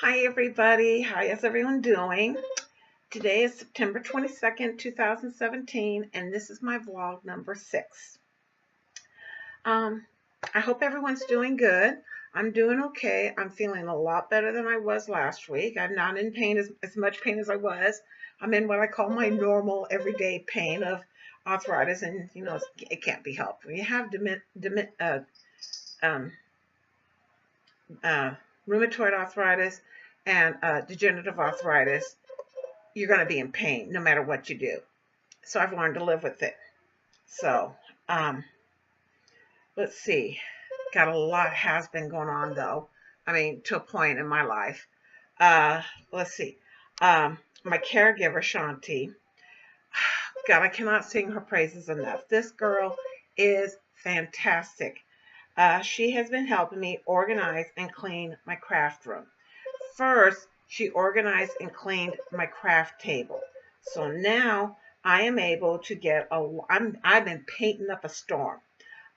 Hi everybody, how is everyone doing? Today is September 22nd, 2017, and this is my vlog number 6. Um, I hope everyone's doing good. I'm doing okay. I'm feeling a lot better than I was last week. I'm not in pain as much pain as I was. I'm in what I call my normal everyday pain of arthritis, and it can't be helped. When you have um, uh, rheumatoid arthritis and degenerative arthritis, you're going to be in pain no matter what you do. So I've learned to live with it. So um, let's see. Got a lot has been going on though. I mean, to a point in my life. Let's see. My caregiver, Shanti. God, I cannot sing her praises enough. This girl is fantastic. She has been helping me organize and clean my craft room. First, she organized and cleaned my craft table. So now I am able to I've been painting up a storm.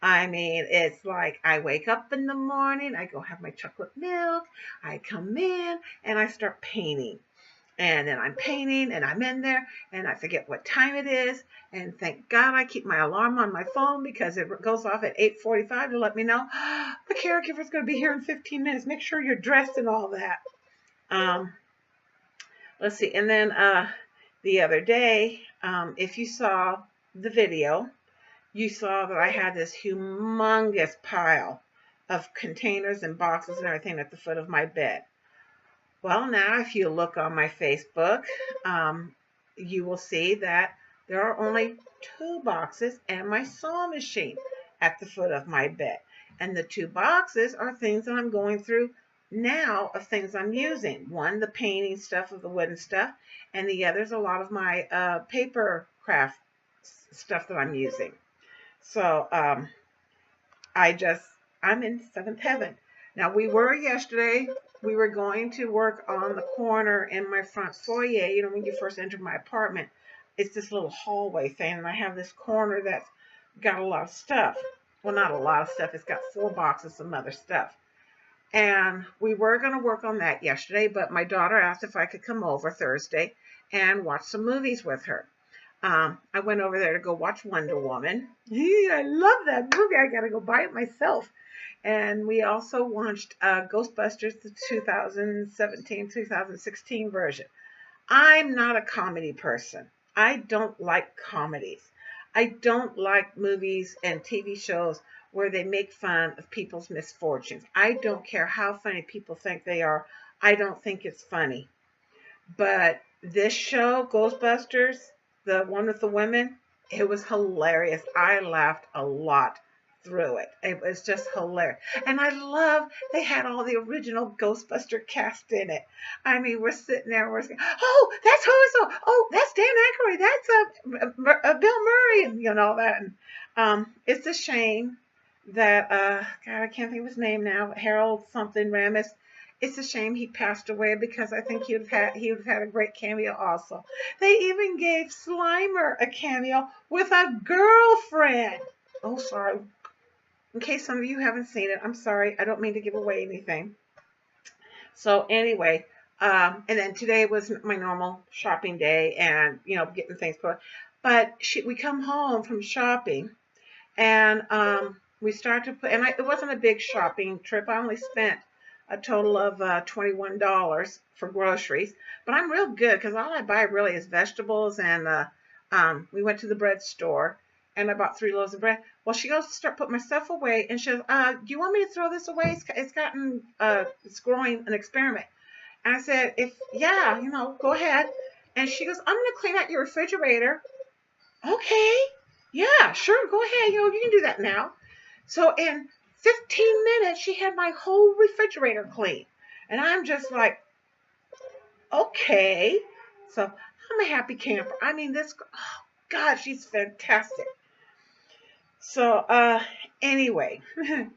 I mean, it's like I wake up in the morning, I go have my chocolate milk, I come in and I start painting. And then I'm painting and I'm in there and I forget what time it is. And thank God I keep my alarm on my phone because it goes off at 8:45 to let me know the caregiver's going to be here in 15 minutes. Make sure you're dressed and all that. Um, let's see. And then the other day, if you saw the video, you saw that I had this humongous pile of containers and boxes and everything at the foot of my bed. Well, now if you look on my Facebook, you will see that there are only 2 boxes and my sewing machine at the foot of my bed. And the 2 boxes are things that I'm going through now of things I'm using. One, the painting stuff of the wooden stuff, and the other's a lot of my paper craft stuff that I'm using. So I'm in 7th heaven. Now yesterday, we were going to work on the corner in my front foyer. When you first enter my apartment, it's this little hallway thing, and I have this corner that's got a lot of stuff. Well, not a lot of stuff. It's got 4 boxes of other stuff. And we were going to work on that yesterday, but my daughter asked if I could come over Thursday and watch some movies with her. I went over there to go watch Wonder Woman. I love that movie. I got to go buy it myself. And we also watched Ghostbusters, the 2017-2016 version. I'm not a comedy person. I don't like comedies. I don't like movies and TV shows where they make fun of people's misfortunes. I don't care how funny people think they are. I don't think it's funny. But this show, Ghostbusters, the one with the women, it was hilarious. I laughed a lot through it. It was just hilarious. And I love they had all the original Ghostbuster cast in it. I mean, we're sitting there, we're saying, oh, that's who is so, oh, that's Dan Aykroyd, that's Bill Murray, and all that. And it's a shame that God, I can't think of his name now, Harold something Ramis. It's a shame he passed away because I think he would have had a great cameo also. They even gave Slimer a cameo with a girlfriend. Oh, sorry. In case some of you haven't seen it, I'm sorry. I don't mean to give away anything. So anyway, and then today was my normal shopping day and, getting things put. But we come home from shopping and we start to put, and it wasn't a big shopping trip. I only spent a total of $21 for groceries. But I'm real good because all I buy really is vegetables. And we went to the bread store and I bought 3 loaves of bread. Well, she goes to start putting my stuff away and she goes, do you want me to throw this away? It's growing an experiment. And I said, yeah, go ahead. And she goes, I'm going to clean out your refrigerator. Okay, yeah, sure, go ahead. You can do that now. So in 15 minutes, she had my whole refrigerator clean. And I'm just like, okay. So I'm a happy camper. I mean, oh God, she's fantastic. So anyway,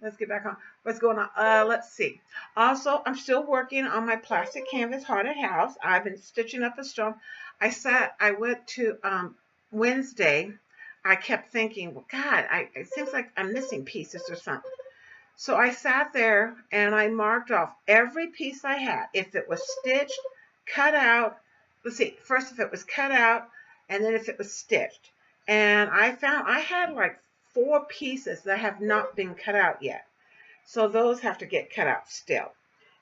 let's get back on what's going on. Let's see. Also, I'm still working on my plastic canvas haunted house. I've been stitching up a storm. I went to Wednesday. I kept thinking, well, God, it seems like I'm missing pieces or something. So I sat there and I marked off every piece I had. If it was stitched, cut out, let's see, first if it was cut out and then if it was stitched. And I found I had like 4 pieces that have not been cut out yet. So those have to get cut out still.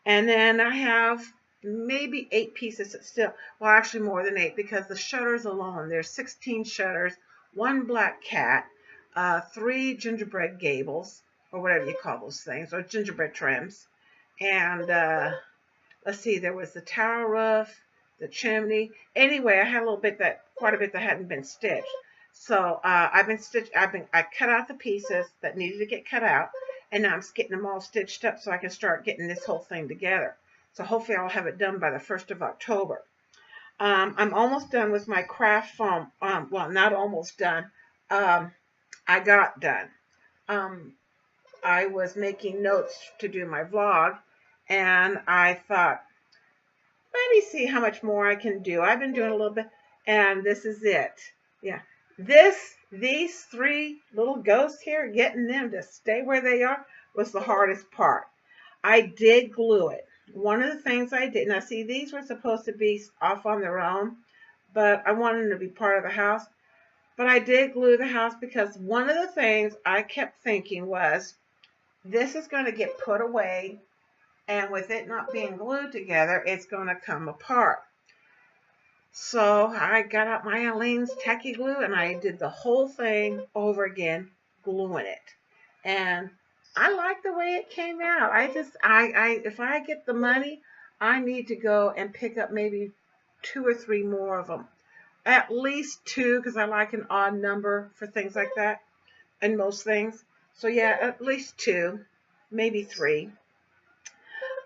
And then I have maybe 8 pieces that still, well, actually more than 8 because the shutters alone, there's 16 shutters, 1 black cat, 3 gingerbread gables, or whatever you call those things, or gingerbread trims. And let's see, there was the tower roof, the chimney. Anyway, I had quite a bit that hadn't been stitched. So I cut out the pieces that needed to get cut out, and now I'm getting them all stitched up so I can start getting this whole thing together. So hopefully I'll have it done by the 1st of October. I'm almost done with my craft foam. Well, not almost done. I got done. I was making notes to do my vlog, and I thought, let me see how much more I can do. I've been doing a little bit, and this is it. Yeah. These 3 little ghosts here, getting them to stay where they are was the hardest part. I did glue it. One of the things I did, now see, these were supposed to be off on their own, but I wanted them to be part of the house. But I did glue the house because one of the things I kept thinking was, this is going to get put away, and with it not being glued together, it's going to come apart. So I got out my Aleene's Tacky Glue and I did the whole thing over again, gluing it. And I like the way it came out. If I get the money, I need to go and pick up maybe 2 or 3 more of them. At least 2, because I like an odd number for things like that and most things. So yeah, at least 2, maybe 3.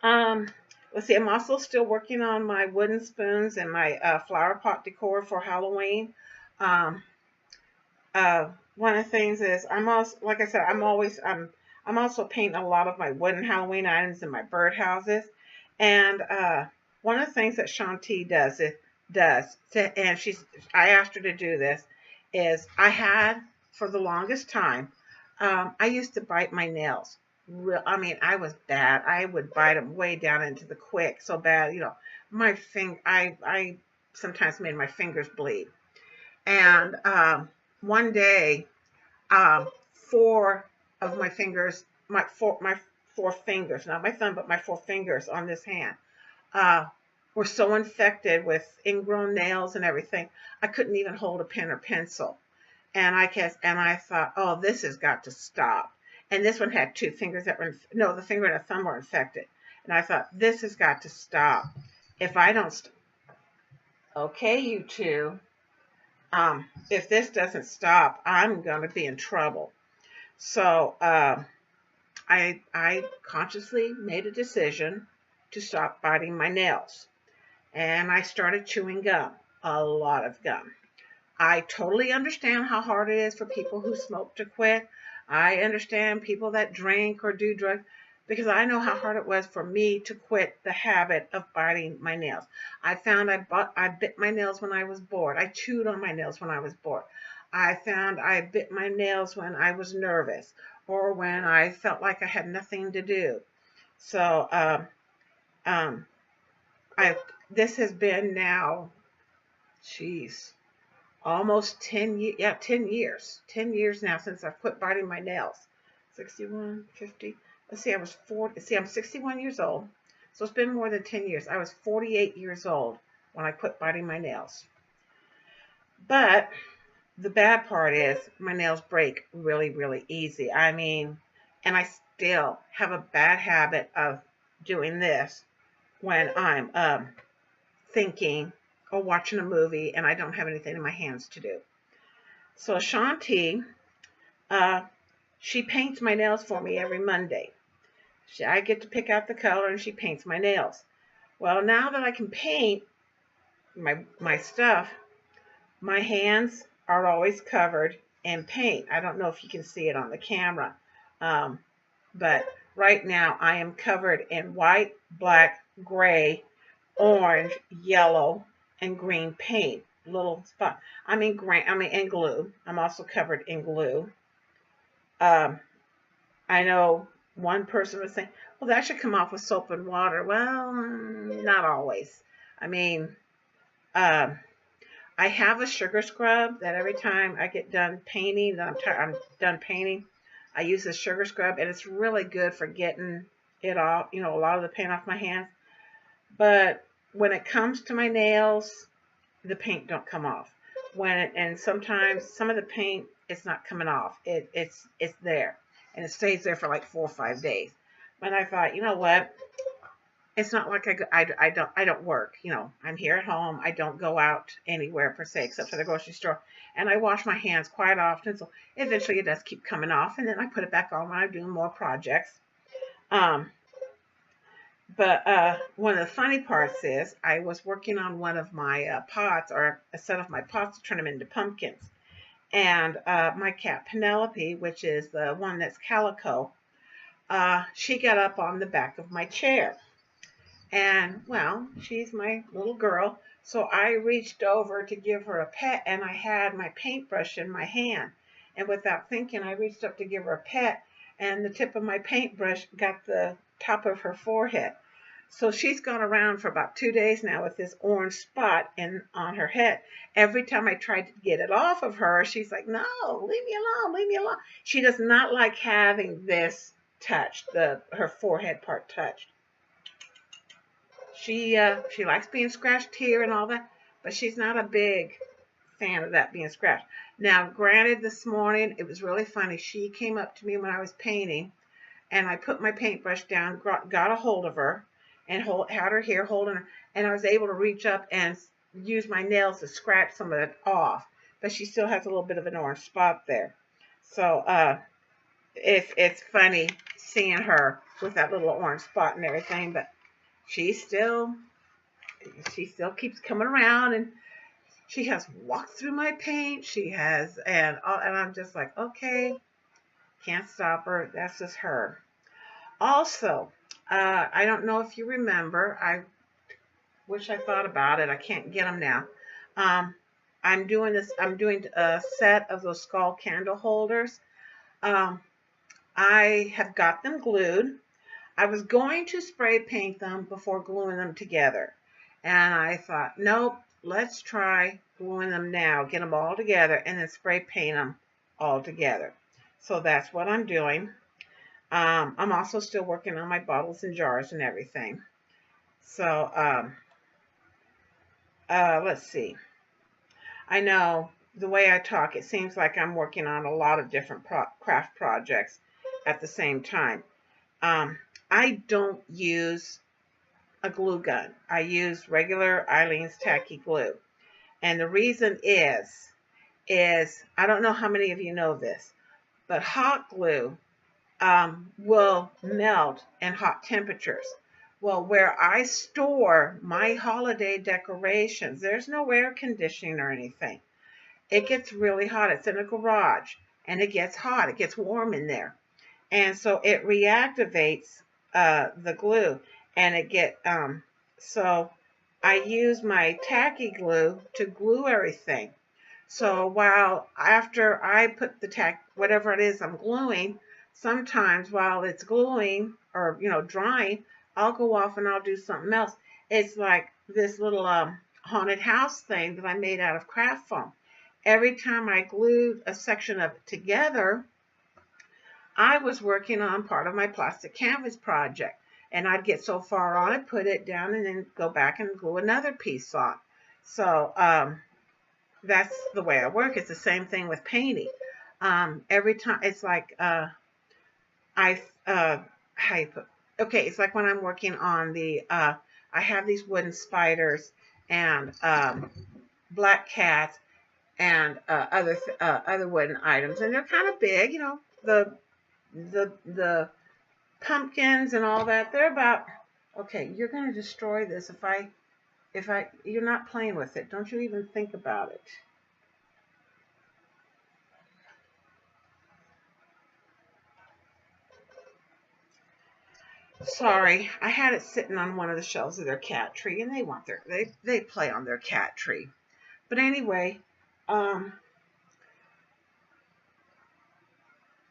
Let's see, I'm also still working on my wooden spoons and my flower pot decor for Halloween. One of the things is I'm also, like I said, I'm also painting a lot of my wooden Halloween items in my birdhouses. And one of the things that Shanti I asked her to do this, is I had, for the longest time, I used to bite my nails. I mean, I was bad. I would bite them way down into the quick, so bad, I sometimes made my fingers bleed. And one day, 4 of my fingers, my four fingers, not my thumb, but my 4 fingers on this hand, were so infected with ingrown nails and everything, I couldn't even hold a pen or pencil. And I thought, oh, this has got to stop. And this one had 2 fingers that were, no, the finger and the thumb were infected. And I thought, this has got to stop. If I don't, okay, you 2, if this doesn't stop, I'm going to be in trouble. So I consciously made a decision to stop biting my nails. And I started chewing gum, a lot of gum. I totally understand how hard it is for people who smoke to quit. I understand people that drink or do drugs, because I know how hard it was for me to quit the habit of biting my nails. I found I bit my nails when I was bored. I chewed on my nails when I was bored. I found I bit my nails when I was nervous or when I felt like I had nothing to do. So this has been now, almost 10 years. Yeah, 10 years. 10 years now since I've quit biting my nails. 61, 50. Let's see, I was 40. See, I'm 61 years old. So it's been more than 10 years. I was 48 years old when I quit biting my nails. But the bad part is my nails break really, really easy. I mean, and I still have a bad habit of doing this when I'm thinking or watching a movie and I don't have anything in my hands to do. So Shanti, she paints my nails for me every Monday. I get to pick out the color and she paints my nails. Well, now that I can paint my stuff, my hands are always covered in paint. I don't know if you can see it on the camera, but right now I am covered in white, black, gray, orange, yellow, and green paint. Little spot. In glue. I'm also covered in glue. I know One person was saying, well, that should come off with soap and water. Well, not always. I mean, um, I have a sugar scrub that every time I get done painting, that I'm done painting, I use the sugar scrub, and it's really good for getting it off, a lot of the paint off my hands. But when it comes to my nails, the paint don't come off. And sometimes some of the paint it's not coming off. It's there, and it stays there for like 4 or 5 days. But I thought, you know what? It's not like I don't work. I'm here at home. I don't go out anywhere per se except for the grocery store, and I wash my hands quite often. So eventually it does keep coming off, and then I put it back on when I'm doing more projects. Um, but one of the funny parts is I was working on one of my pots, or a set of my pots to turn them into pumpkins. And my cat Penelope, which is the one that's calico, she got up on the back of my chair. And, well, she's my little girl. So I reached over to give her a pet, and I had my paintbrush in my hand. And without thinking, I reached up to give her a pet, and the tip of my paintbrush got the top of her forehead. So she's gone around for about 2 days now with this orange spot on her head. Every time I tried to get it off of her, she's like, no, leave me alone, leave me alone. She does not like having this touched, her forehead part touched. She likes being scratched here and all that, but she's not a big fan of that being scratched. Now, granted, this morning, it was really funny. She came up to me when I was painting, and I put my paintbrush down, got a hold of her, and had her here holding her, and I was able to reach up and use my nails to scratch some of it off, but she still has a little bit of an orange spot there. So it's funny seeing her with that little orange spot and everything, but she still keeps coming around, and she has walked through my paint. She has, and I'm just like, okay, can't stop her. That's just her. Also, I don't know if you remember. I wish I thought about it. I can't get them now. I'm doing a set of those skull candle holders. I have got them glued. I was going to spray paint them before gluing them together. And I thought, nope, let's try gluing them now. Get them all together and then spray paint them all together. So that's what I'm doing. I'm also still working on my bottles and jars and everything. So let's see. I know the way I talk, it seems like I'm working on a lot of different craft projects at the same time. I don't use a glue gun. I use regular Eileen's tacky glue. And the reason is I don't know how many of you know this, but hot glue will melt in hot temperatures. Well, where I store my holiday decorations, there's no air conditioning or anything. It gets really hot. It's in a garage, and it gets hot. It gets warm in there. And so it reactivates the glue, and so I use my tacky glue to glue everything. So after I put the whatever it is I'm gluing, sometimes while it's gluing or drying, I'll go off and I'll do something else. It's like this little haunted house thing that I made out of craft foam. Every time I glued a section of it together, I was working on part of my plastic canvas project, and I'd get so far on it, put it down, and then go back and glue another piece on. So that's the way I work. It's the same thing with painting. Every time, it's like it's like when I'm working on I have these wooden spiders and black cats and other wooden items, and they're kind of big, the pumpkins and all that. They're about, okay, you're going to destroy this you're not playing with it. Don't you even think about it. Sorry, I had it sitting on one of the shelves of their cat tree, and they play on their cat tree. But anyway,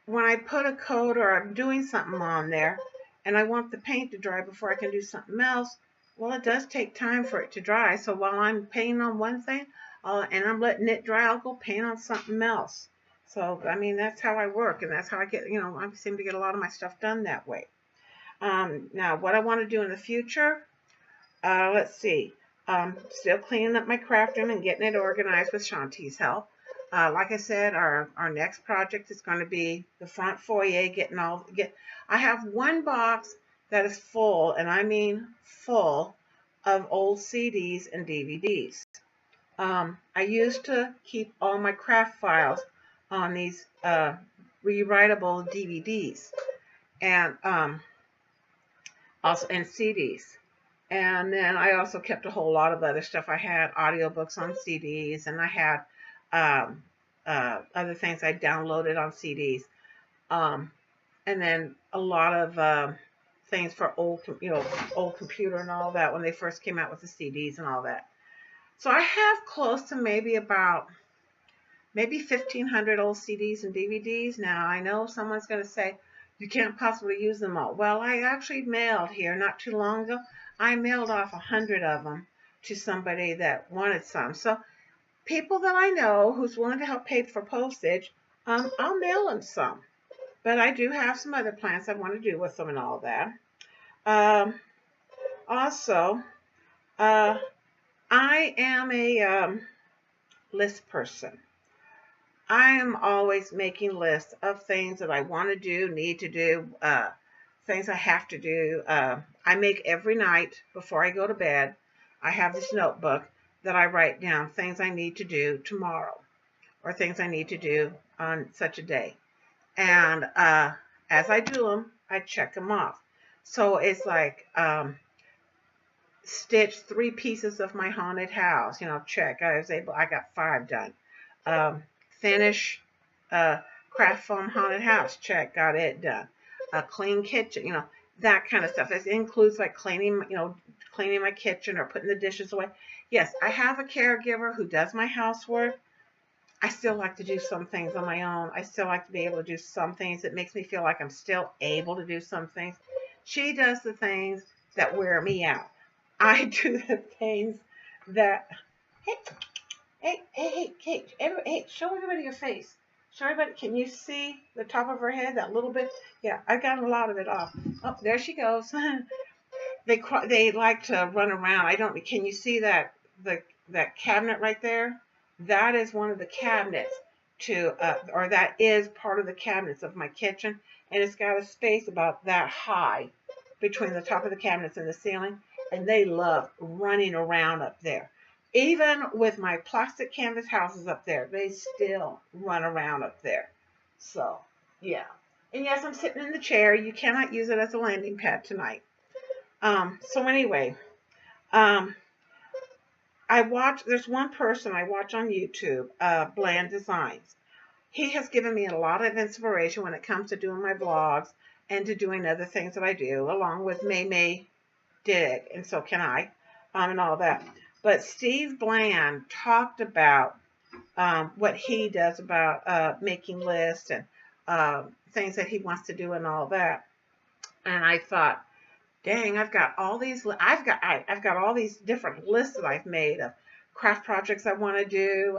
when I put a coat or I'm doing something on there and I want the paint to dry before I can do something else, well, it does take time for it to dry. So while I'm painting on one thing and I'm letting it dry, I'll go paint on something else. So, I mean, that's how I work, and that's how I get, I seem to get a lot of my stuff done that way. Now, what I want to do in the future, let's see. Still cleaning up my craft room and getting it organized with Shanti's help. Like I said, our next project is going to be the front foyer. I have one box that is full, and I mean full, of old CDs and DVDs. I used to keep all my craft files on these rewritable DVDs and also and CDs. And then I also kept a whole lot of other stuff. I had audiobooks on CDs, and I had other things I downloaded on CDs. And then a lot of things for old computer and all that when they first came out with the CDs and all that. So I have close to maybe 1,500 old CDs and DVDs. Now, I know someone's going to say, you can't possibly use them all. Well, I actually mailed here not too long ago. I mailed off 100 of them to somebody that wanted some. So people that I know who's willing to help pay for postage, I'll mail them some. But I do have some other plans I want to do with them and all that. Also, I am a list person. I am always making lists of things that I want to do, need to do, things I have to do. I make every night before I go to bed. I have this notebook that I write down things I need to do tomorrow or things I need to do on such a day. And as I do them, I check them off. So it's like stitch 3 pieces of my haunted house. Check. I got 5 done. Finish craft foam haunted house. Check. Got it done. A clean kitchen. That kind of stuff. It includes like cleaning my kitchen or putting the dishes away. Yes, I have a caregiver who does my housework. I still like to do some things on my own. I still like to be able to do some things. It makes me feel like I'm still able to do some things. She does the things that wear me out. I do the things that, hey, Kate, hey, show everybody your face. Show everybody, can you see the top of her head, that little bit? Yeah, I got a lot of it off. Oh, there she goes. They like to run around. Can you see that cabinet right there? That is one of the cabinets or that is part of the cabinets of my kitchen. And it's got a space about that high between the top of the cabinets and the ceiling. And they love running around up there. Even with my plastic canvas houses up there, they still run around up there. So, yeah. And yes, I'm sitting in the chair. You cannot use it as a landing pad tonight. So anyway, there's one person I watch on YouTube, Bland Designs. He has given me a lot of inspiration when it comes to doing my vlogs and to doing other things that I do, along with May did, and so can I, and all that. But Steve Bland talked about what he does about making lists and things that he wants to do and all that. And I thought, dang, I've got all these different lists that I've made of craft projects I want to do,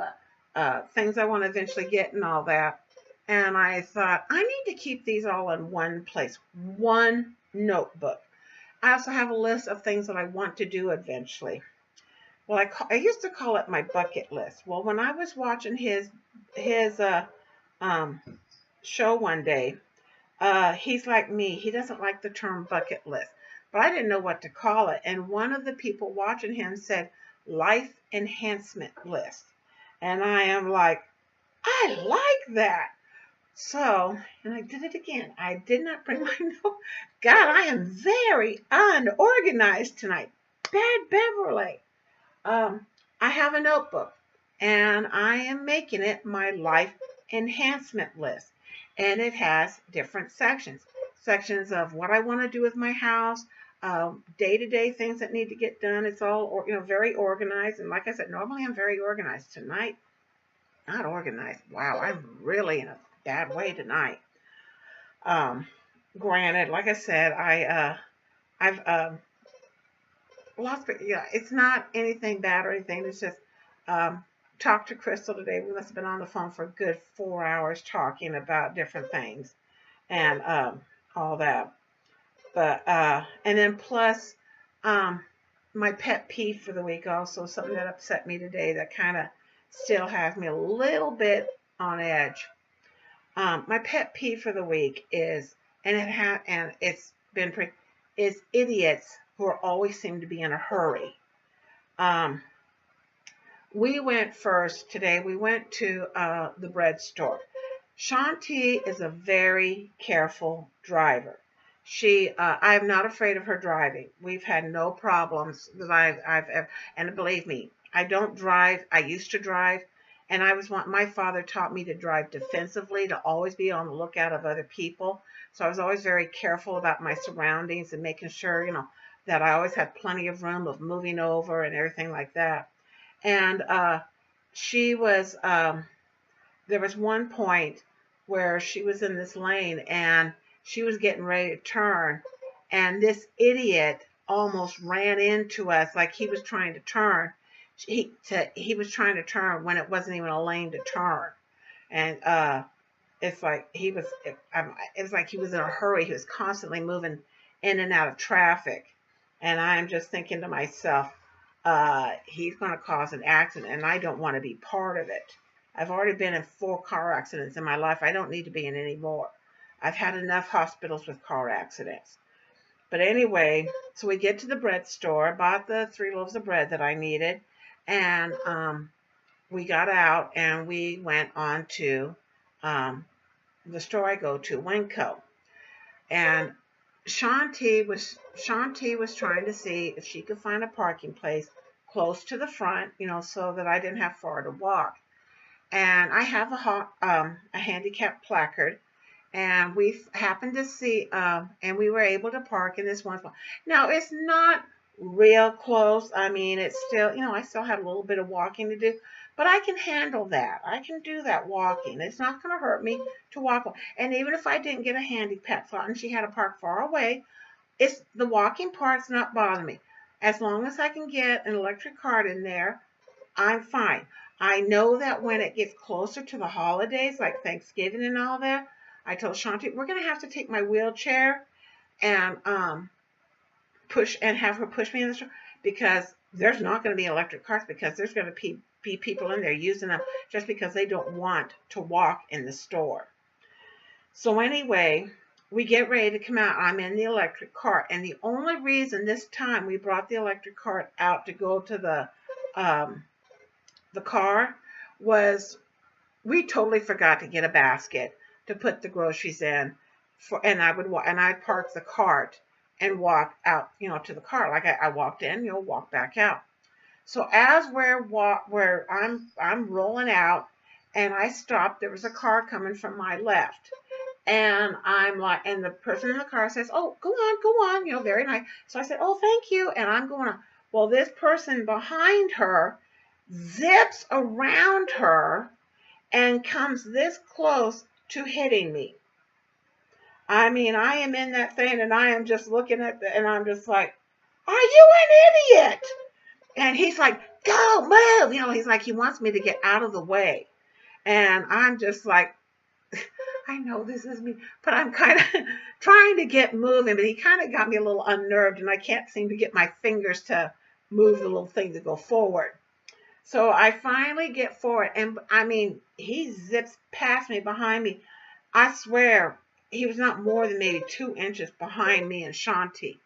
things I want to eventually get and all that. And I thought, I need to keep these all in one place, one notebook. I also have a list of things that I want to do eventually. Well, I used to call it my bucket list. Well, when I was watching his show one day, he's like me. He doesn't like the term bucket list. But I didn't know what to call it. And one of the people watching him said, life enhancement list. And I am like, I like that. So, and I did it again. I did not bring my note. God, I am very unorganized tonight. Bad Beverly. I have a notebook, and I am making it my life enhancement list. And it has different sections. Sections of what I want to do with my house, day-to-day things that need to get done. It's all, very organized. And like I said, normally I'm very organized. Tonight, not organized. Wow, I'm really in a bad way tonight. Um, Granted, like I said, I've lost, yeah, it's not anything bad or anything. It's just, um, talked to Crystal today. We must have been on the phone for a good 4 hours talking about different things and all that. But and then plus, um, my pet peeve for the week also, something that upset me today that kind of still has me a little bit on edge. My pet peeve for the week is, and it's been is idiots who are always seem to be in a hurry. Um, we went first today. We went to the bread store. Shanti is a very careful driver. I'm not afraid of her driving. We've had no problems that I've ever, and believe me, I don't drive. I used to drive, and my father taught me to drive defensively, to always be on the lookout of other people. So I was always very careful about my surroundings and making sure, that I always had plenty of room of moving over and everything like that. And she was, there was one point where she was in this lane and she was getting ready to turn, and this idiot almost ran into us like he was trying to turn. He was trying to turn when it wasn't even a lane to turn, and it's like it was like he was in a hurry. He was constantly moving in and out of traffic, and I'm just thinking to myself, he's going to cause an accident, and I don't want to be part of it. I've already been in 4 car accidents in my life. I don't need to be in any more. I've had enough hospitals with car accidents. But anyway, so we get to the bread store, bought the 3 loaves of bread that I needed, and we got out and we went on to the store I go to, Winco. And Shanti was trying to see if she could find a parking place close to the front, so that I didn't have far to walk. And I have a handicap placard, and we happened to see, and we were able to park in this one spot. Now, it's not real close. I mean, it's still, I still have a little bit of walking to do, but I can handle that. I can do that walking. It's not going to hurt me to walk. And even if I didn't get a handicap spot and she had to park far away, it's the walking part's not bothering me. As long as I can get an electric cart in there, I'm fine. I know that when it gets closer to the holidays, like Thanksgiving and all that, I told Shanti, we're going to have to take my wheelchair and have her push me in the store, because there's not going to be electric carts, because there's going to be people in there using them just because they don't want to walk in the store. So anyway, we get ready to come out. I'm in the electric cart, and the only reason this time we brought the electric cart out to go to the car was we totally forgot to get a basket to put the groceries in, and I'd park the cart and walk out, to the car. Like I walked in, walk back out. So as I'm rolling out, and I stopped, there was a car coming from my left. And I'm like, and the person in the car says, "Oh, go on, very nice." So I said, "Oh, thank you." And I'm going on. Well, this person behind her zips around her and comes this close to hitting me. I mean, I am in that thing, and I am just looking and I'm just like, "Are you an idiot?" And he's like, "Go, move." He's like, he wants me to get out of the way. And I'm just like, I know this is me, but I'm kind of trying to get moving, but he kind of got me a little unnerved, and I can't seem to get my fingers to move the little thing to go forward. So I finally get forward, and I mean, he zips past me, behind me. I swear he was not more than maybe 2 inches behind me and Shanti.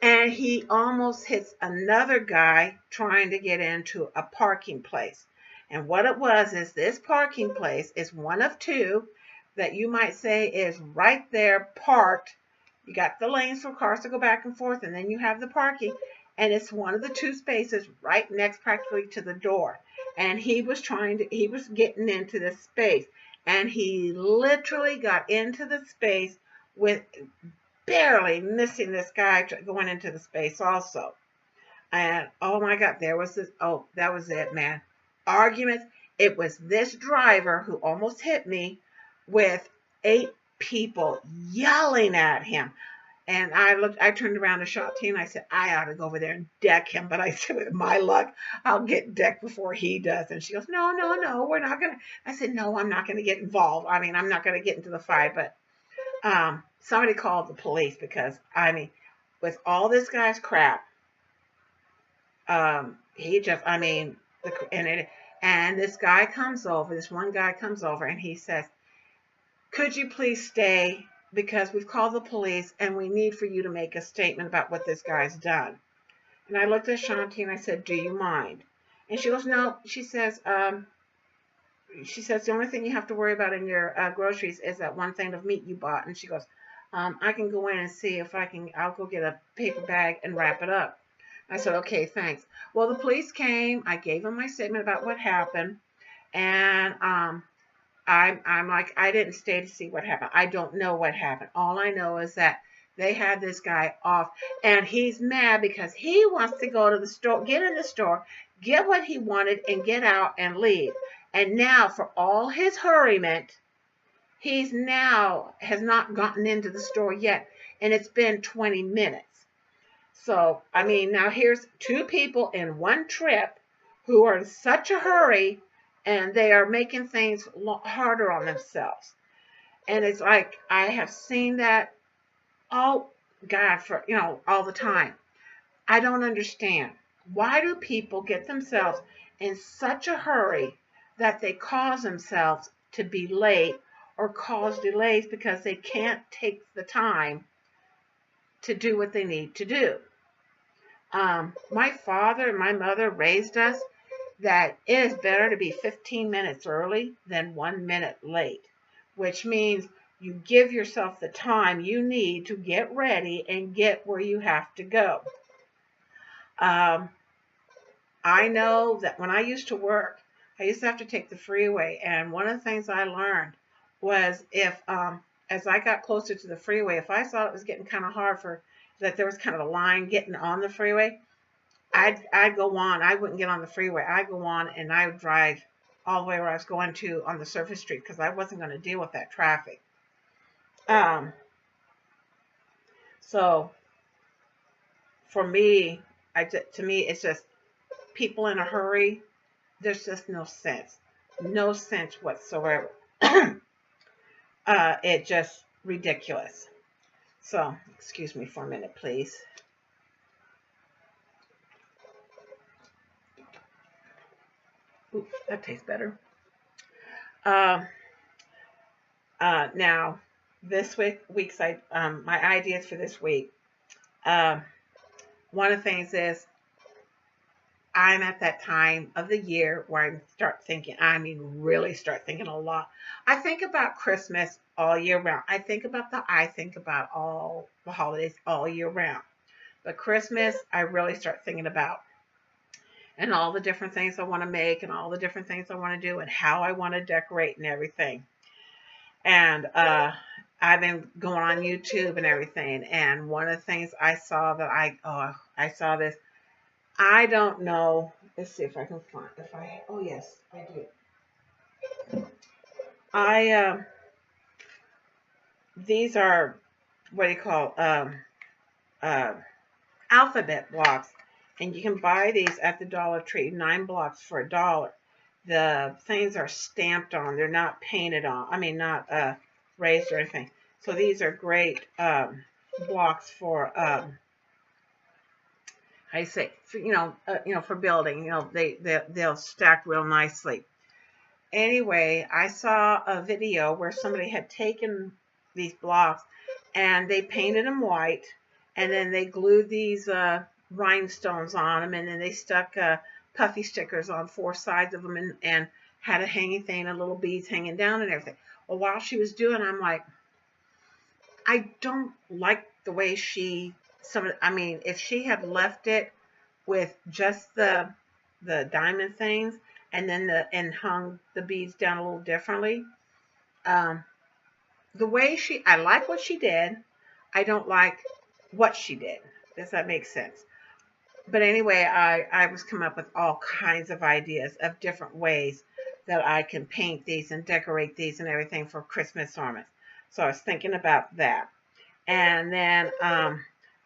And he almost hits another guy trying to get into a parking place. And what it was is, this parking place is one of 2 that you might say is right there parked. You got the lanes for cars to go back and forth, and then you have the parking. And it's one of the 2 spaces right next practically to the door. And he was getting into the space. And he literally got into the space with barely missing this guy going into the space also. And oh my God, that was it, man. Arguments. It was this driver who almost hit me with 8 people yelling at him. And I turned around to Shanti and I said, I ought to go over there and deck him. But I said, with my luck, I'll get decked before he does. And she goes, no, no, no, we're not going to. I said, no, I'm not going to get involved. I mean, I'm not going to get into the fight. But somebody called the police because, I mean, with all this guy's crap, he just, I mean, and this guy comes over, this one guy comes over and he says, could you please stay? Because we've called the police and we need for you to make a statement about what this guy's done. And I looked at Shanti and I said, do you mind? And she goes, no. She says, the only thing you have to worry about in your groceries is that one thing of meat you bought. And she goes, I can go in and see if I'll go get a paper bag and wrap it up. I said, okay, thanks. Well, the police came. I gave them my statement about what happened. And I'm like, I didn't stay to see what happened. I don't know what happened. All I know is that they had this guy off, and he's mad because he wants to go to the store, get in the store, get what he wanted, and get out and leave. And now, for all his hurryment, has not gotten into the store yet, and it's been 20 minutes. So, I mean, now here's two people in one trip who are in such a hurry, and they are making things harder on themselves. And it's like, I have seen that, all the time. I don't understand. Why do people get themselves in such a hurry that they cause themselves to be late or cause delays because they can't take the time to do what they need to do? My father and my mother raised us that it is better to be 15 minutes early than 1 minute late, which means you give yourself the time you need to get ready and get where you have to go. I know that when I used to work, I used to have to take the freeway, and one of the things I learned was as I got closer to the freeway, if I saw it was getting kind of hard that there was kind of a line getting on the freeway, I'd go on. I wouldn't get on the freeway. I'd go on and I would drive all the way where I was going to on the surface street because I wasn't going to deal with that traffic. So for me, to me, it's just people in a hurry. There's just no sense whatsoever. It just ridiculous. So excuse me for a minute, please. Ooh, that tastes better. Now, this week's my ideas for this week. One of the things is I'm at that time of the year where I really start thinking a lot. I think about Christmas all year round. I think about all the holidays all year round. But Christmas, I really start thinking about, and all the different things I want to make and all the different things I want to do and how I want to decorate and everything. And I've been going on YouTube and everything. And one of the things I saw that I saw this. I don't know. Let's see if I can find, oh yes, I do. These are, what do you call, alphabet blocks. And you can buy these at the Dollar Tree, 9 blocks for $1. The things are stamped on. They're not painted on. I mean, not raised or anything. So these are great blocks for, for building. They'll stack real nicely. Anyway, I saw a video where somebody had taken these blocks and they painted them white, and then they glued these rhinestones on them, and then they stuck puffy stickers on 4 sides of them, and had a hanging thing and little beads hanging down and everything. Well, while she was doing, I'm like, I don't like the way if she had left it with just the diamond things and hung the beads down a little differently. The way I like what she did. I don't like what she did. Does that make sense? But anyway, I was coming up with all kinds of ideas of different ways that I can paint these and decorate these and everything for Christmas ornaments. So I was thinking about that. And then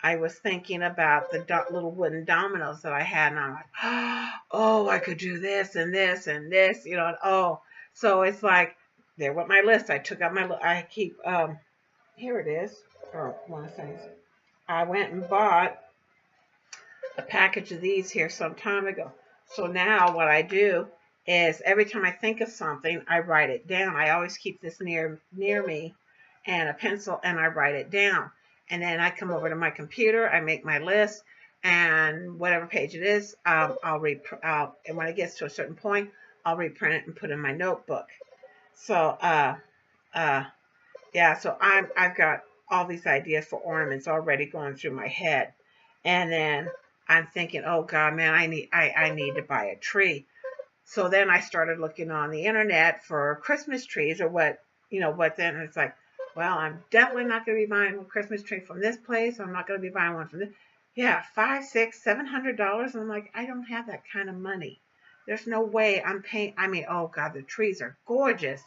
I was thinking about the little wooden dominoes that I had, and I'm like, oh, I could do this and this and this, and oh, so it's like, there with my list. I took out I keep, here it is, or one of the things. I went and bought a package of these here some time ago. So now what I do is every time I think of something, I write it down. I always keep this near me and a pencil, and I write it down. And then I come over to my computer, I make my list, and whatever page it is, and when it gets to a certain point, I'll reprint it and put it in my notebook. So, yeah, so I've got all these ideas for ornaments already going through my head. And then I'm thinking, oh God, man, I need to buy a tree. So then I started looking on the internet for Christmas trees, or what then it's like, well, I'm definitely not going to be buying a Christmas tree from this place. I'm not going to be buying one from this. Yeah, $500, $600, $700. I'm like, I don't have that kind of money. There's no way I'm paying. I mean, oh God, the trees are gorgeous,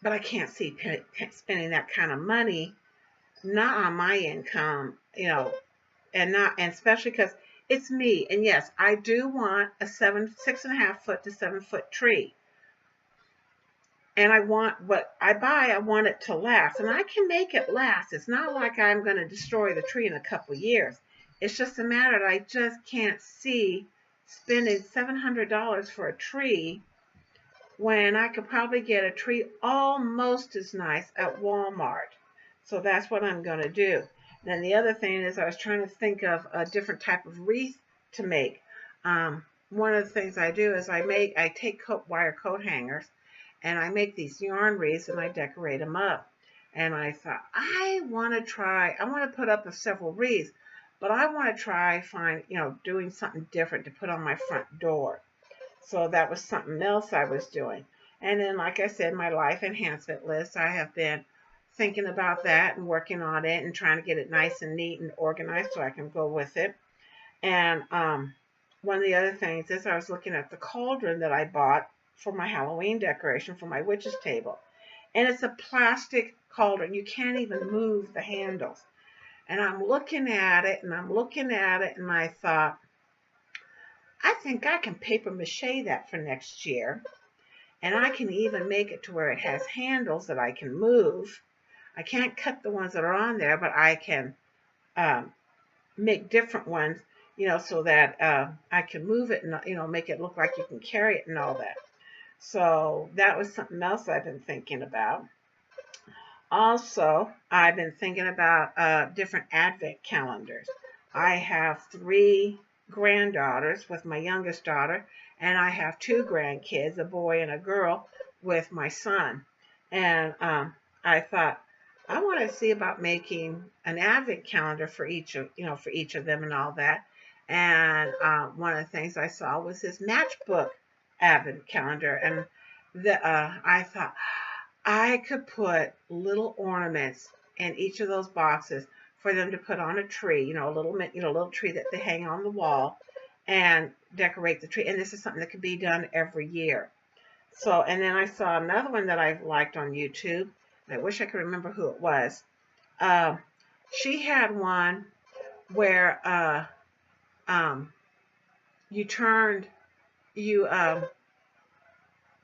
but I can't see spending that kind of money, not on my income, and especially because it's me. And yes, I do want a 6.5 foot to 7 foot tree. And I want what I buy, I want it to last. And I can make it last. It's not like I'm going to destroy the tree in a couple of years. It's just a matter that I just can't see spending $700 for a tree when I could probably get a tree almost as nice at Walmart. So that's what I'm going to do. Then the other thing is, I was trying to think of a different type of wreath to make. One of the things I do is I take wire coat hangers, and I make these yarn wreaths, and I decorate them up. And I thought, I want to put up several wreaths, but I want to try doing something different to put on my front door. So that was something else I was doing. And then, like I said, my life enhancement list, I have been thinking about that and working on it and trying to get it nice and neat and organized so I can go with it. And one of the other things is, I was looking at the cauldron that I bought for my Halloween decoration for my witch's table. And it's a plastic cauldron. You can't even move the handles. And I'm looking at it, and I thought, I think I can paper mache that for next year. And I can even make it to where it has handles that I can move. I can't cut the ones that are on there, but I can make different ones, so that I can move it and, make it look like you can carry it and all that. So that was something else I've been thinking about. Also, I've been thinking about different advent calendars. I have 3 granddaughters with my youngest daughter, and I have 2 grandkids, a boy and a girl, with my son. And I thought, I want to see about making an advent calendar for each of them and all that. And one of the things I saw was this matchbook advent calendar, and I thought I could put little ornaments in each of those boxes for them to put on a tree, a little tree that they hang on the wall and decorate the tree. And this is something that could be done every year. So, and then I saw another one that I liked on YouTube. I wish I could remember who it was. She had one where you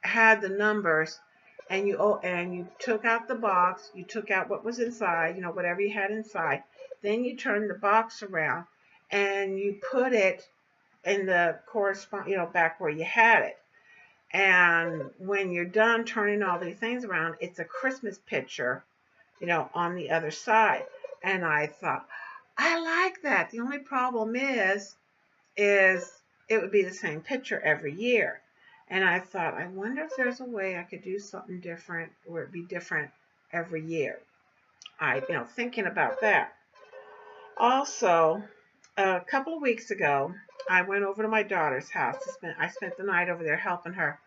had the numbers, and you took out the box, you took out what was inside, whatever you had inside. Then you turned the box around and you put it in the back where you had it. And when you're done turning all these things around, it's a Christmas picture, on the other side. And I thought, I like that. The only problem is it would be the same picture every year. And I thought, I wonder if there's a way I could do something different where it'd be different every year. Thinking about that. Also, a couple of weeks ago, I went over to my daughter's house. I spent the night over there helping her.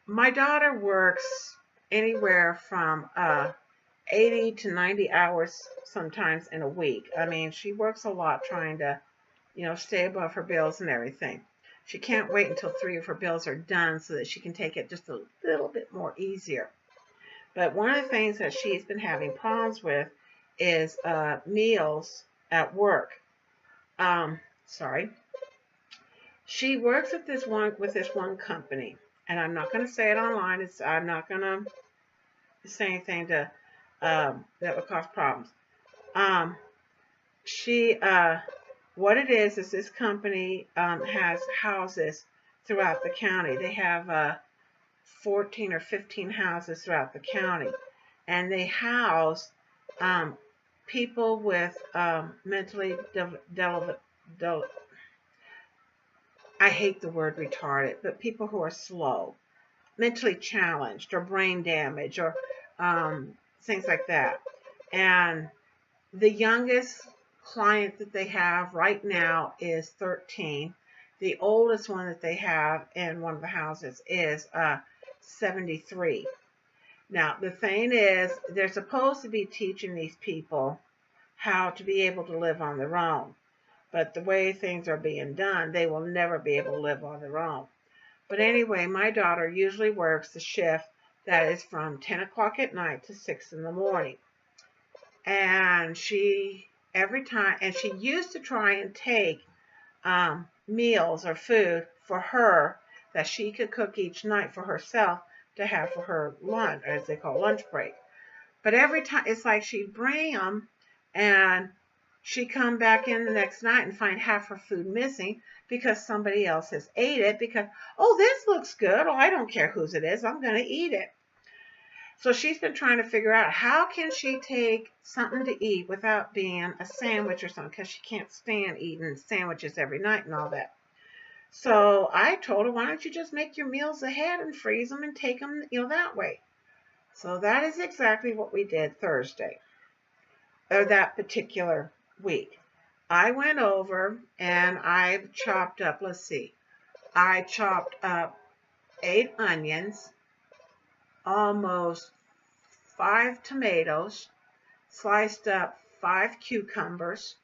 My daughter works anywhere from 80 to 90 hours sometimes in a week. I mean, she works a lot trying to, stay above her bills and everything. She can't wait until 3 of her bills are done so that she can take it just a little bit more easier. But one of the things that she's been having problems with is meals at work. Sorry. She works at this one company, and I'm not going to say it online. I'm not going to say anything to that would cause problems. She what it is this company has houses throughout the county. They have 14 or 15 houses throughout the county, and they house people with mentally I hate the word retarded, but people who are slow, mentally challenged, or brain damage, or things like that. And the youngest client that they have right now is 13. The oldest one that they have in one of the houses is 73. Now, the thing is, they're supposed to be teaching these people how to be able to live on their own. But the way things are being done, they will never be able to live on their own. But anyway, my daughter usually works the shift that is from 10 o'clock at night to 6 in the morning. And she used to try and take meals or food for her that she could cook each night for herself to have for her lunch, as they call lunch break. But every time, it's like she'd bring them, and she'd come back in the next night and find half her food missing because somebody else has ate it because, oh, this looks good. Oh, I don't care whose it is. I'm going to eat it. So she's been trying to figure out how can she take something to eat without being a sandwich or something, because she can't stand eating sandwiches every night and all that. So I told her, why don't you just make your meals ahead and freeze them and take them, that way. So that is exactly what we did Thursday, or that particular week. I went over and I chopped up, I chopped up 8 onions, almost 5 tomatoes, sliced up 5 cucumbers.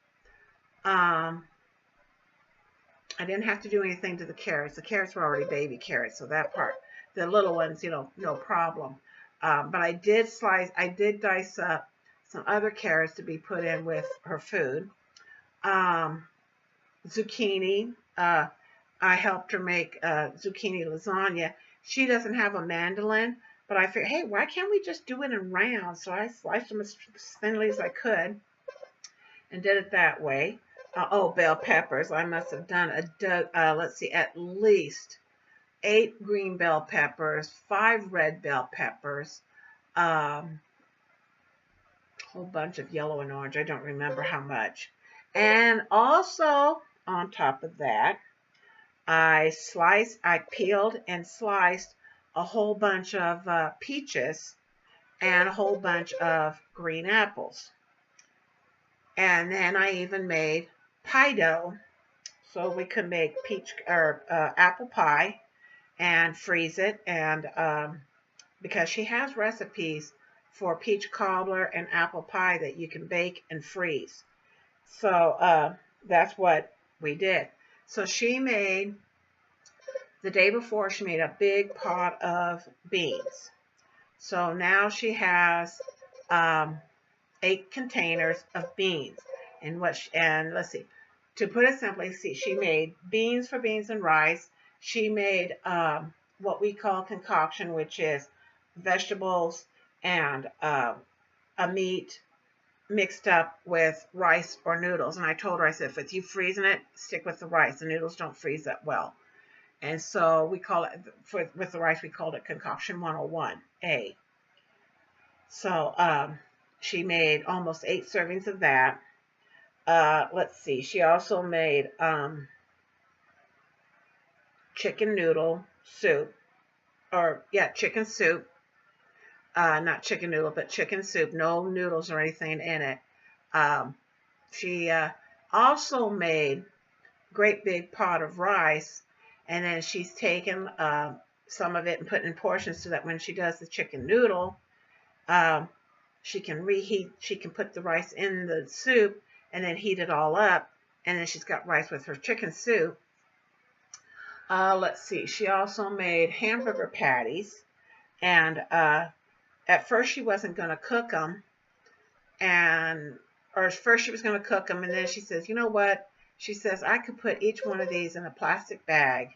I didn't have to do anything to the carrots. The carrots were already baby carrots, so that part, the little ones, no problem. But I did dice up some other carrots to be put in with her food. Zucchini. I helped her make zucchini lasagna. She doesn't have a mandolin, but I figured, hey, why can't we just do it in rounds? So I sliced them as thinly as I could and did it that way. Bell peppers. I must have done at least 8 green bell peppers, 5 red bell peppers, whole bunch of yellow and orange. I don't remember how much. And also, on top of that, I peeled and sliced a whole bunch of peaches and a whole bunch of green apples. And then I even made pie dough so we could make apple pie and freeze it. And because she has recipes for peach cobbler and apple pie that you can bake and freeze. So that's what we did. So the day before, she made a big pot of beans. So now she has 8 containers of beans. And let's see, to put it simply, she made beans for beans and rice. She made what we call concoction, which is vegetables and a meat mixed up with rice or noodles. And I told her, I said, if you freezing it, stick with the rice. The noodles don't freeze that well. And so we call it, with the rice, we called it concoction 101A. So she made almost 8 servings of that. Let's see, she also made chicken noodle soup, chicken soup. Not chicken noodle, but chicken soup. No noodles or anything in it. She also made a great big pot of rice, and then she's taken some of it and put in portions so that when she does the chicken noodle, she can reheat. She can put the rice in the soup and then heat it all up, and then she's got rice with her chicken soup. Let's see. She also made hamburger patties, and at first she wasn't going to cook them, and or at first she was going to cook them, and then she says, you know what? She says I could put each one of these in a plastic bag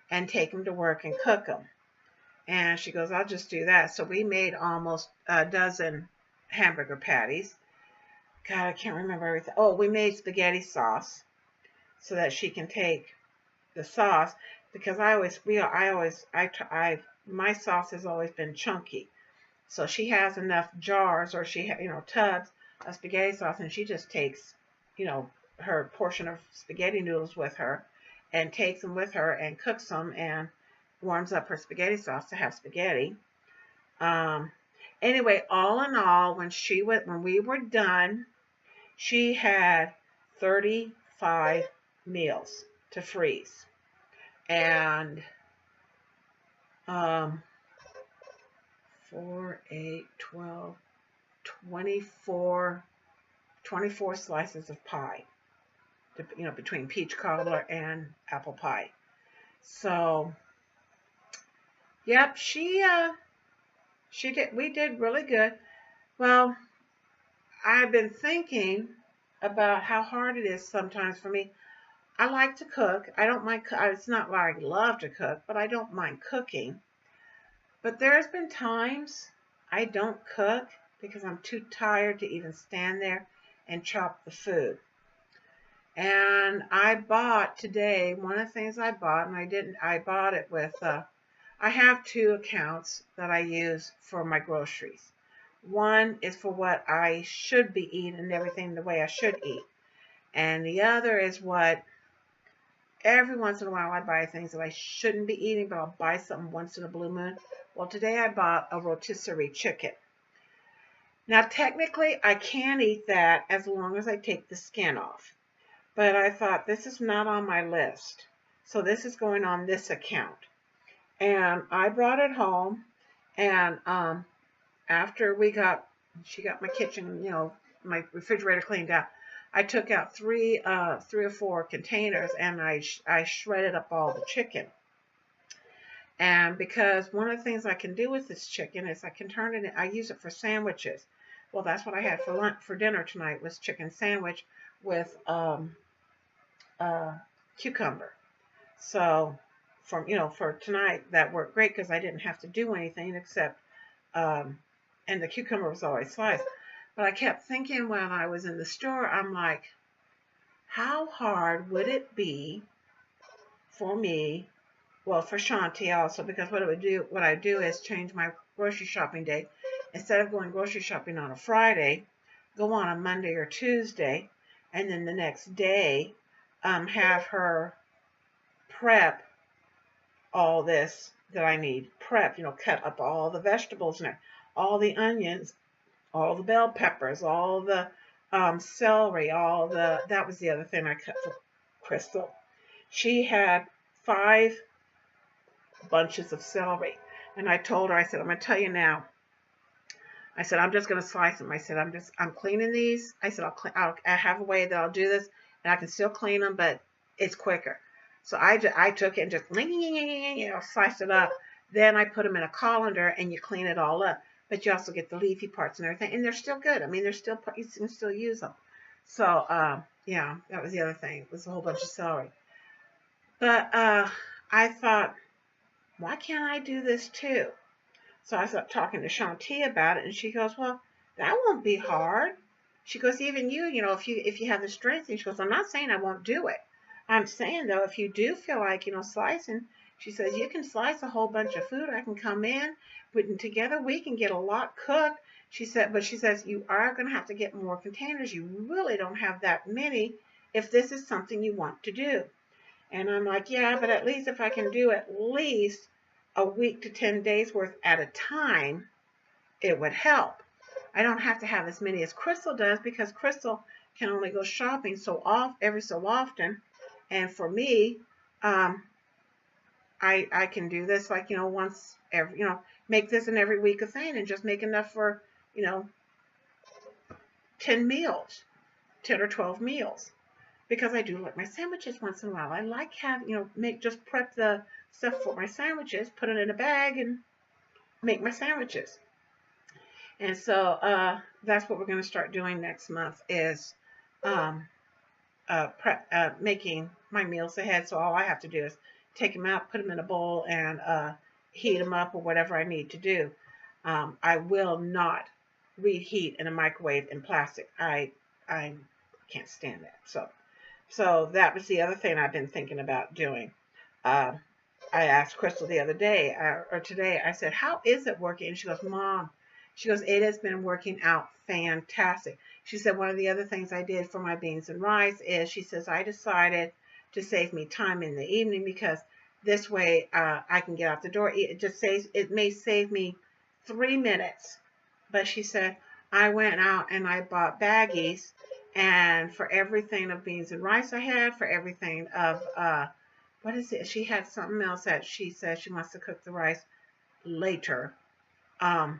and take them to work and cook them. And she goes, I'll just do that. So we made almost a dozen hamburger patties. God, I can't remember everything. Oh, we made spaghetti sauce so that she can take the sauce, because my sauce has always been chunky. So she has enough jars, or tubs of spaghetti sauce, and she just takes, her portion of spaghetti noodles with her, and takes them with her and cooks them and warms up her spaghetti sauce to have spaghetti. Anyway, all in all, when we were done, she had 35 meals to freeze. And 4, 8, 12, 24 slices of pie, between peach cobbler and apple pie. So, yep, we did really good. Well, I've been thinking about how hard it is sometimes for me. I like to cook. I don't mind. It's not like I love to cook, but I don't mind cooking. But there's been times I don't cook because I'm too tired to even stand there and chop the food. And I bought today, one of the things I bought, and I bought it with, I have 2 accounts that I use for my groceries. One is for what I should be eating and everything the way I should eat. And the other is what every once in a while I buy things that I shouldn't be eating, but I'll buy something once in a blue moon. Well, today I bought a rotisserie chicken. Now, technically, I can eat that as long as I take the skin off. But I thought, this is not on my list. So this is going on this account. And I brought it home. And after she got my kitchen, my refrigerator cleaned out, I took out 3 or 4 containers, and I shredded up all the chicken. And because one of the things I can do with this chicken is I can turn it, I use it for sandwiches. Well, that's what I had for dinner tonight, was chicken sandwich with cucumber. So for tonight, that worked great because I didn't have to do anything except, and the cucumber was always sliced. But I kept thinking when I was in the store, I'm like, how hard would it be for me, well, for Shanti also, because what I do is change my grocery shopping day. Instead of going grocery shopping on a Friday, go on a Monday or Tuesday, and then the next day, have her prep all this that I need. Prep, cut up all the vegetables and all the onions, all the bell peppers, all the celery, that was the other thing I cut for Crystal. She had 5 bunches of celery. And I told her, I said, I'm going to tell you now. I said, I'm just going to slice them. I said, I'm cleaning these. I said, I have a way that I'll do this, and I can still clean them, but it's quicker. So I took it and just, sliced it up. Then I put them in a colander, and you clean it all up. But you also get the leafy parts and everything, and they're still good. I mean, you can still use them. So, yeah, that was the other thing. It was a whole bunch of celery. But I thought, why can't I do this too? So I started talking to Shanti about it, and she goes, well, that won't be hard. She goes, even you, if you have the strength, and she goes, I'm not saying I won't do it. I'm saying, though, if you do feel like, slicing, she says, you can slice a whole bunch of food. I can come in, putting together, we can get a lot cooked. She says, you are going to have to get more containers. You really don't have that many if this is something you want to do. And I'm like, yeah, but at least if I can do at least a week to 10 days worth at a time, it would help. I don't have to have as many as Crystal does, because Crystal can only go shopping every so often. And for me, I can do this like, once every, make this an every week a thing, and just make enough for, 10 meals, 10 or 12 meals. because I do like my sandwiches once in a while. I like having, just prep the stuff for my sandwiches, put it in a bag, and make my sandwiches. And so that's what we're going to start doing next month is um, making my meals ahead. So all I have to do is take them out, put them in a bowl, and heat them up or whatever I need to do. I will not reheat in a microwave in plastic. I can't stand that. So that was the other thing I've been thinking about doing. Uh, I asked Crystal the other day or today. I said, "How is it working?" And she goes, "Mom," she goes, "it has been working out fantastic." She said, "One of the other things I did for my beans and rice is," she says, "I decided to save me time in the evening because this way I can get out the door. It may save me 3 minutes." But she said, "I went out and I bought baggies, and for everything of beans and rice I had, for everything of what is it? She had something else that she says she wants to cook the rice later." Um,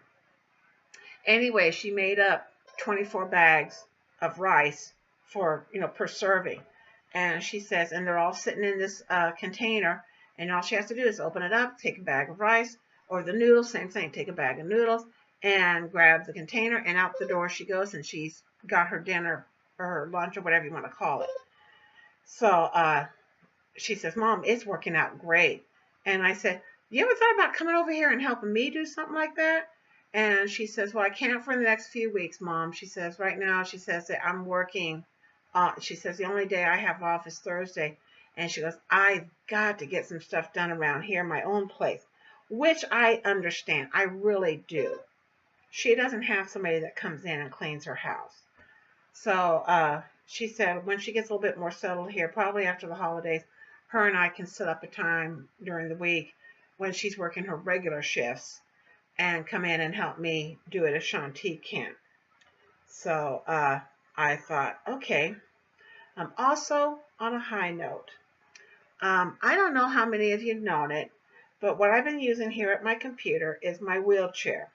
anyway, she made up 24 bags of rice for, per serving. And she says, and they're all sitting in this container. And all she has to do is open it up, take a bag of rice, or the noodles, same thing, take a bag of noodles and grab the container, and out the door she goes, and she's got her dinner or her lunch or whatever you want to call it. So she says, "Mom, it's working out great." And I said, "You ever thought about coming over here and helping me do something like that?" And she says, "Well, I can't for the next few weeks, Mom." She says, "Right now," she says, "that I'm working." She says, "The only day I have off is Thursday." And she goes, "I've got to get some stuff done around here, my own place," which I understand. I really do. She doesn't have somebody that comes in and cleans her house. So she said when she gets a little bit more settled here, probably after the holidays, her and I can set up a time during the week when she's working her regular shifts and come in and help me do it if Shanti can't. So I thought, okay. Also, on a high note, I don't know how many of you have known it, but what I've been using here at my computer is my wheelchair.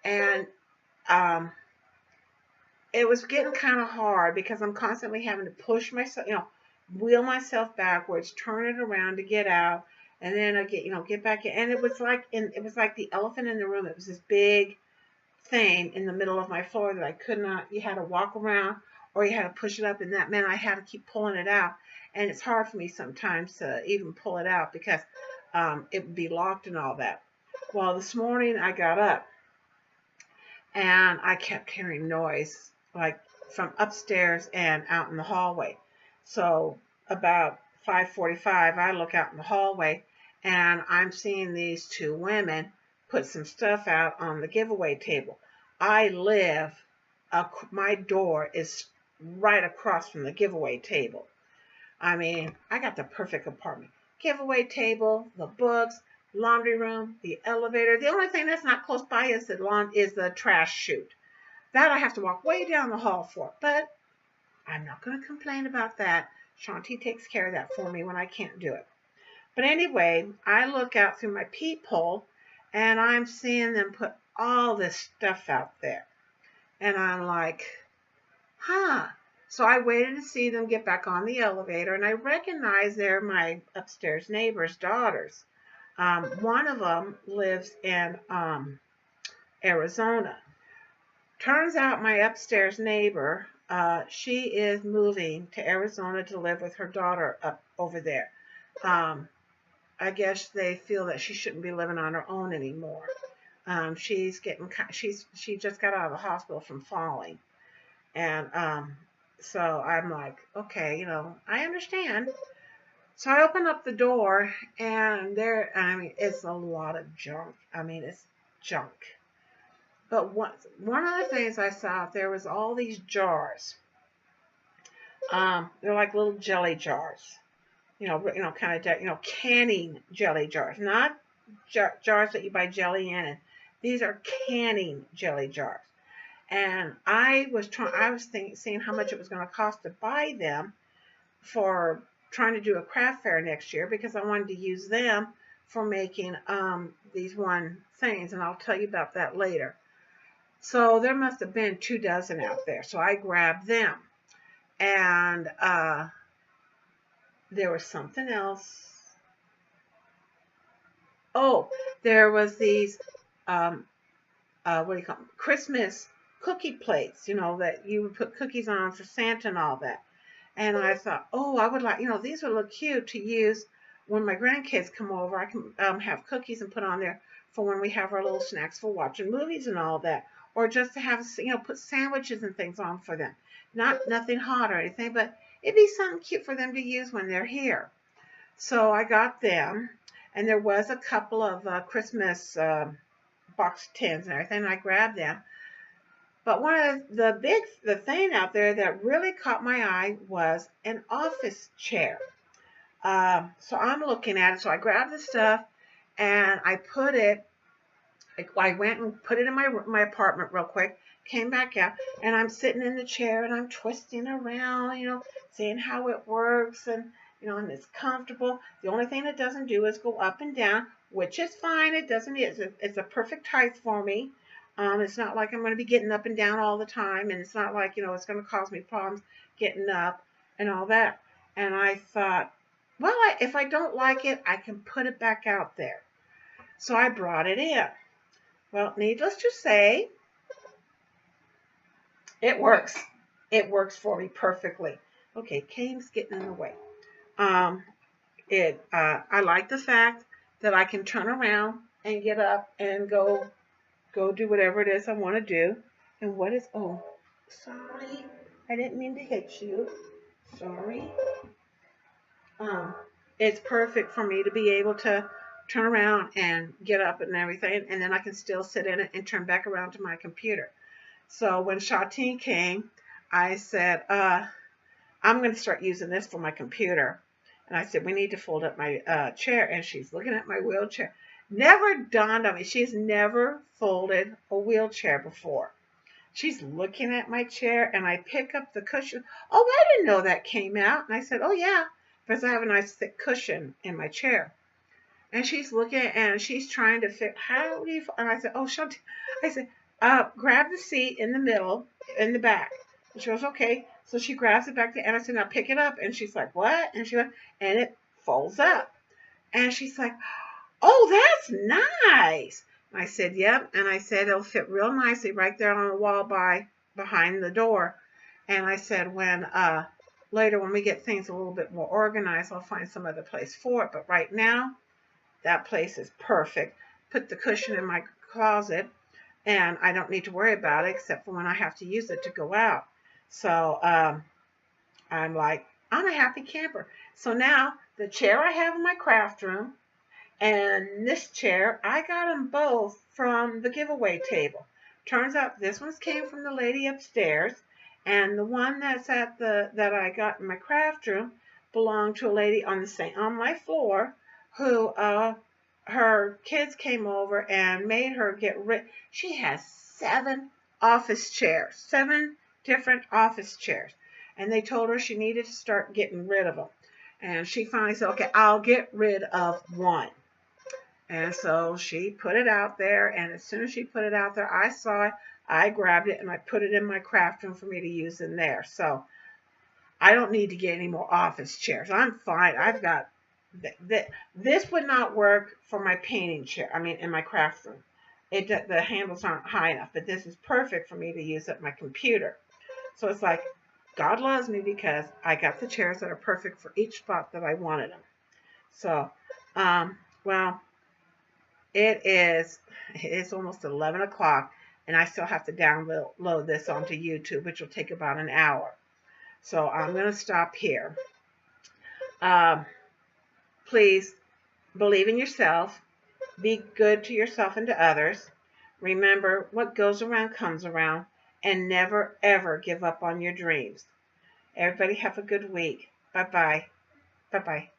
And it was getting kind of hard because I'm constantly having to push myself, wheel myself backwards, turn it around to get out, and then I get back in. And it was like the elephant in the room. It was this big thing in the middle of my floor that I could not. You had to walk around or you had to push it up, and that meant I had to keep pulling it out. And it's hard for me sometimes to even pull it out because it would be locked and all that. Well, this morning I got up and I kept hearing noise like from upstairs and out in the hallway. So about 5:45, I look out in the hallway and I'm seeing these two women put some stuff out on the giveaway table. My door is right across from the giveaway table. I mean, I got the perfect apartment. Giveaway table, the books, laundry room, the elevator. The only thing that's not close by is the trash chute. That I have to walk way down the hall for. But I'm not going to complain about that. Shanti takes care of that for me when I can't do it. But anyway, I look out through my peephole and I'm seeing them put all this stuff out there. And I'm like, huh. So I waited to see them get back on the elevator, and I recognize they're my upstairs neighbor's daughters. One of them lives in Arizona. Turns out my upstairs neighbor, she is moving to Arizona to live with her daughter up over there. I guess they feel that she shouldn't be living on her own anymore. She just got out of the hospital from falling, and so I'm like, okay, I understand. So I open up the door, and it's a lot of junk. It's junk. But one of the things I saw out there was all these jars. They're like little jelly jars. Kind of, canning jelly jars, not jars that you buy jelly in. And these are canning jelly jars. And I was seeing how much it was going to cost to buy them for trying to do a craft fair next year, because I wanted to use them for making these one things, and I'll tell you about that later. So there must have been 2 dozen out there. So I grabbed them. And there was something else. Oh, there was these what do you call them? Christmas cookie plates, that you would put cookies on for Santa and all that. And I thought, oh, I would like, these would look cute to use when my grandkids come over. I can have cookies and put on there for when we have our little snacks for watching movies and all that. Or just to have, put sandwiches and things on for them. Nothing hot or anything, but it'd be something cute for them to use when they're here. So I got them, and there was a couple of Christmas box tins and everything. And I grabbed them. But one of the thing out there that really caught my eye was an office chair. So I'm looking at it. So I grabbed the stuff and I went and put it in my apartment real quick, came back out, and I'm sitting in the chair and I'm twisting around, seeing how it works, and, and it's comfortable. The only thing it doesn't do is go up and down, which is fine. It's a perfect height for me. It's not like I'm going to be getting up and down all the time, and it's not like, it's going to cause me problems getting up and all that. And I thought, well, if I don't like it, I can put it back out there. So I brought it in. Well, needless to say, it works. It works for me perfectly. Okay, Kane's getting in the way. I like the fact that I can turn around and get up and go do whatever it is I want to do. And oh, sorry, I didn't mean to hit you. Sorry. It's perfect for me to be able to turn around and get up and everything, and then I can still sit in it and turn back around to my computer. So when Shatine came, I said, I'm going to start using this for my computer. And I said, we need to fold up my chair. And she's looking at my wheelchair. Never dawned on me. She's never folded a wheelchair before. She's looking at my chair, and I pick up the cushion. Oh, I didn't know that came out. And I said, oh, yeah, because I have a nice thick cushion in my chair. And she's looking, and she's trying to fit, how do you, and I said, oh, Shanti, I said, grab the seat in the middle, in the back. And she goes, okay. So she grabs it back there, and I said, now pick it up. And she's like, what? And she went, and it folds up. And she's like, oh, that's nice. And I said, yep. And I said, it'll fit real nicely right there on the wall behind the door. And I said, later when we get things a little bit more organized, I'll find some other place for it. But right now, that place is perfect. Put the cushion in my closet, and I don't need to worry about it except for when I have to use it to go out. So I'm like, I'm a happy camper. So now the chair I have in my craft room and this chair, I got them both from the giveaway table. Turns out this one came from the lady upstairs, and the one that I got in my craft room belonged to a lady on my floor, who her kids came over and made her get rid. She has 7 office chairs, 7 different office chairs, and they told her she needed to start getting rid of them. And she finally said, okay, I'll get rid of one. And so she put it out there, and as soon as she put it out there, I saw it, I grabbed it, and I put it in my craft room for me to use in there. So I don't need to get any more office chairs. I'm fine. I've got this would not work for my painting chair. I mean, in my craft room. The handles aren't high enough, but this is perfect for me to use at my computer. So it's like, God loves me because I got the chairs that are perfect for each spot that I wanted them. So, well, it's almost 11 o'clock, and I still have to download this onto YouTube, which will take about an hour. So I'm going to stop here. Please believe in yourself. Be good to yourself and to others. Remember, what goes around comes around. And never, ever give up on your dreams. Everybody have a good week. Bye-bye. Bye-bye.